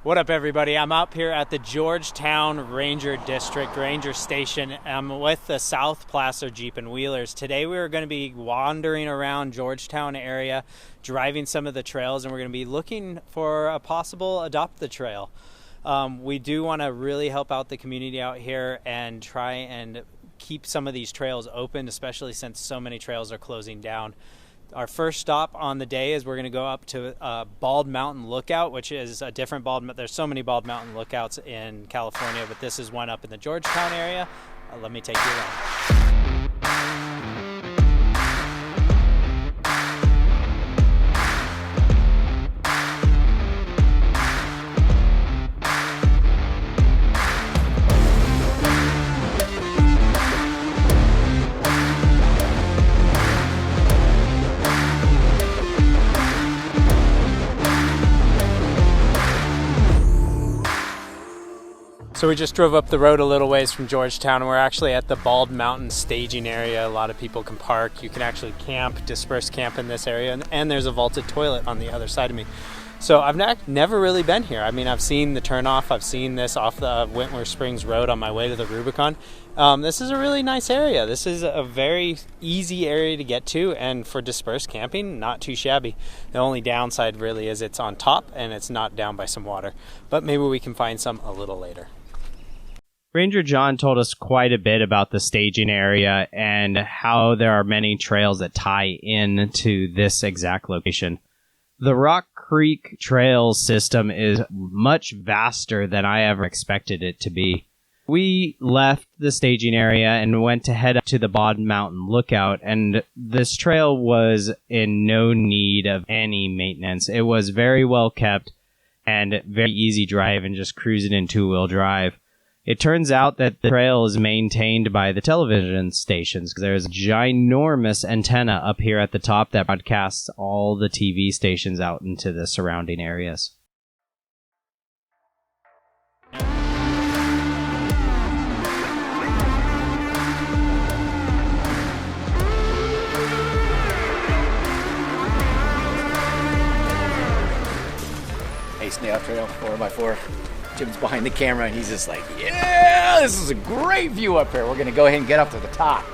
What up, everybody? I'm up here at the Georgetown Ranger District Ranger Station. I'm with the South Placer Jeep and Wheelers. Today we are going to be wandering around Georgetown area, driving some of the trails, and we're going to be looking for a possible adopt the trail. We do want to really help out the community out here and try and keep some of these trails open, especially since so many trails are closing down. Our first stop on the day is we're going to go up to Bald Mountain Lookout, which is a different there's so many Bald Mountain Lookouts in California, but this is one up in the Georgetown area. Let me take you around. So we just drove up the road a little ways from Georgetown, and we're actually at the Bald Mountain staging area. A lot of people can park. You can actually camp, disperse camp in this area, and there's a vaulted toilet on the other side of me. So I've never really been here. I mean, I've seen the turnoff. I've seen this off the Wentworth Springs Road on my way to the Rubicon. This is a really nice area. This is a very easy area to get to, and for dispersed camping, not too shabby. The only downside really is it's on top and it's not down by some water. But maybe we can find some a little later. Ranger John told us quite a bit about the staging area and how there are many trails that tie in to this exact location. The Rock Creek Trail system is much vaster than I ever expected it to be. We left the staging area and went to head up to the Bald Mountain Lookout, and this trail was in no need of any maintenance. It was very well kept and very easy drive and just cruising in two-wheel drive. It turns out that the trail is maintained by the television stations. There's a ginormous antenna up here at the top that broadcasts all the TV stations out into the surrounding areas. Hey, Snail Trail 4x4. Jim's behind the camera and he's just like, yeah, this is a great view up here. We're gonna go ahead and get up to the top.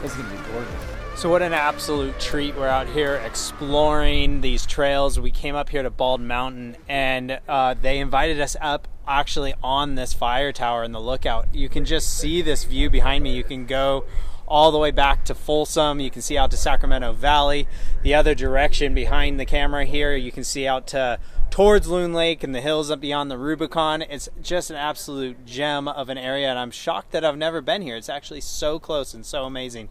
This is gonna be gorgeous. So what an absolute treat. We're out here exploring these trails. We came up here to Bald Mountain, and they invited us up actually on this fire tower in the lookout. You can just see this view behind me. You can go all the way back to Folsom. You can see out to Sacramento Valley. The other direction behind the camera here, you can see out towards Loon Lake and the hills up beyond the Rubicon. It's just an absolute gem of an area, and I'm shocked that I've never been here. It's actually so close and so amazing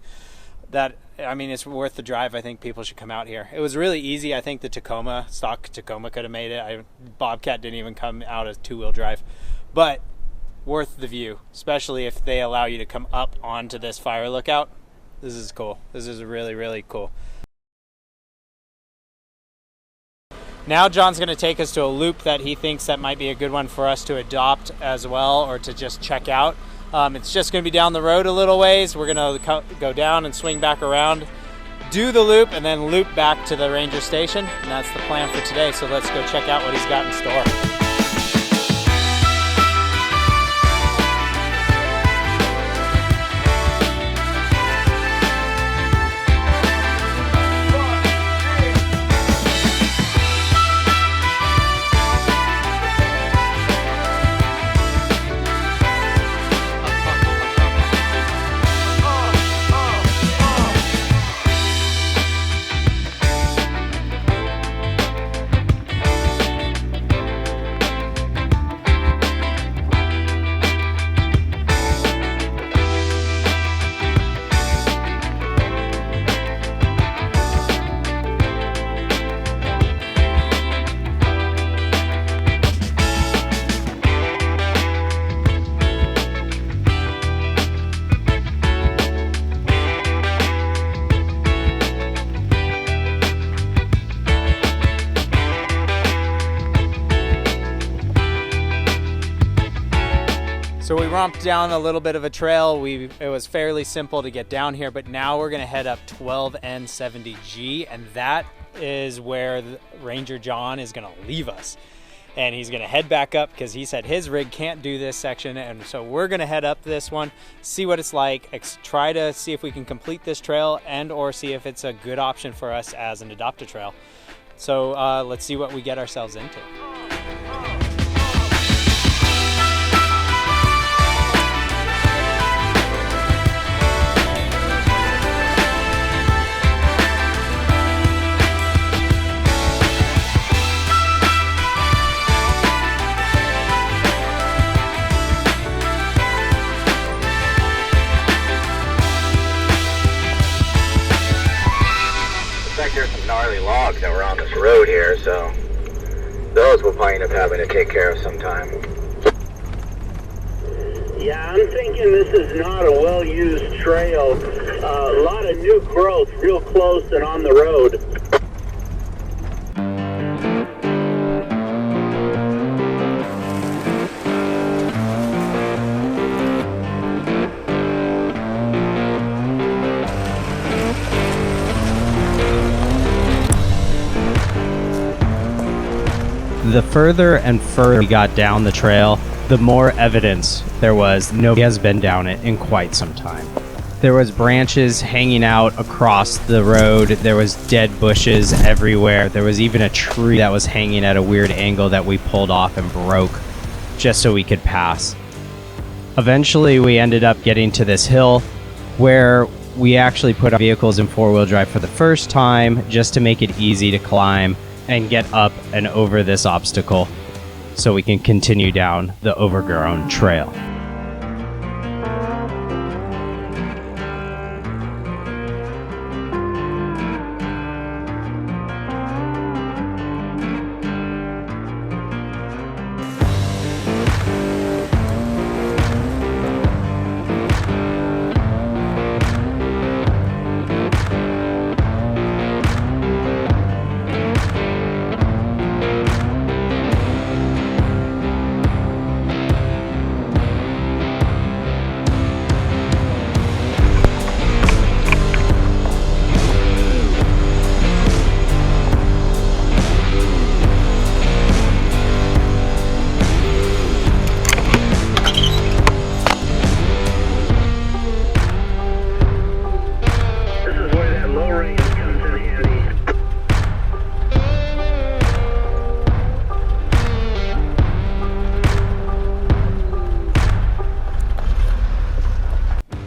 that, I mean, it's worth the drive. I think people should come out here. It was really easy. I think the stock Tacoma could have made it. Bobcat didn't even come out as two-wheel drive, but worth the view, especially if they allow you to come up onto this fire lookout. This is cool. This is really, really cool. Now John's going to take us to a loop that he thinks that might be a good one for us to adopt as well, or to just check out. It's just going to be down the road a little ways. We're going to go down and swing back around, do the loop, and then loop back to the ranger station. And that's the plan for today. So let's go check out what he's got in store. So we romped down a little bit of a trail. It was fairly simple to get down here, but now we're gonna head up 12N70G, and that is where Ranger John is gonna leave us. and he's going to head back up because he said his rig can't do this section. And so we're going to head up this one, see what it's like, try to see if we can complete this trail and or see if it's a good option for us as an adopt-a-trail. So let's see what we get ourselves into. There's some gnarly logs that were on this road here, so those we'll probably end up having to take care of sometime. Yeah, I'm thinking this is not a well-used trail. A lot of new growth real close and on the road. The further and further we got down the trail, the more evidence there was nobody has been down it in quite some time. There was branches hanging out across the road. There was dead bushes everywhere. There was even a tree that was hanging at a weird angle that we pulled off and broke just so we could pass. Eventually, we ended up getting to this hill where we actually put our vehicles in four-wheel drive for the first time just to make it easy to climb and get up and over this obstacle so we can continue down the overgrown trail.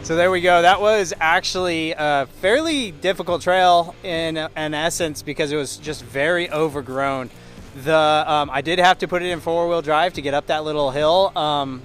So there we go. That was actually a fairly difficult trail in essence because it was just very overgrown. I did have to put it in four-wheel drive to get up that little hill,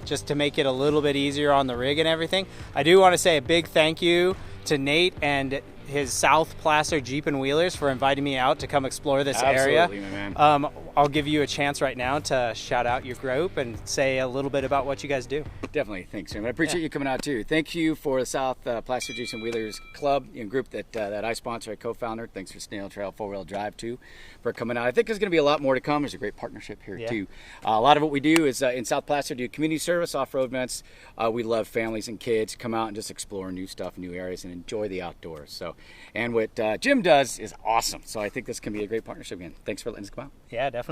just to make it a little bit easier on the rig and everything. I do want to say a big thank you to Nate and his South Placer Jeep and Wheelers for inviting me out to come explore this area. Absolutely, my man. I'll give you a chance right now to shout out your group and say a little bit about what you guys do. Definitely, thanks, Jim. I appreciate you coming out too. Thank you for the South Placer Jeeps and Wheelers Club and group that I sponsor, I co-founder. Thanks for Snail Trail 4-Wheel Drive too for coming out. I think there's going to be a lot more to come. There's a great partnership here too. A lot of what we do is in South Placer do community service, off-road events. We love families and kids come out and just explore new stuff, new areas, and enjoy the outdoors. So, and what Jim does is awesome. So I think this can be a great partnership again. Thanks for letting us come out. Yeah, definitely.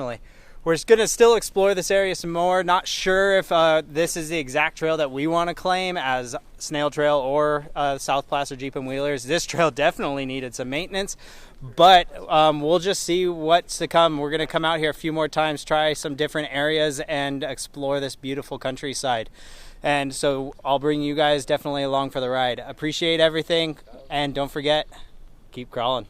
We're going to still explore this area some more. Not sure if this is the exact trail that we want to claim as Snail Trail or South Placer Jeep and Wheelers. This trail definitely needed some maintenance, but we'll just see what's to come. We're going to come out here a few more times, try some different areas, and explore this beautiful countryside. And so I'll bring you guys definitely along for the ride. Appreciate everything, and don't forget, keep crawling.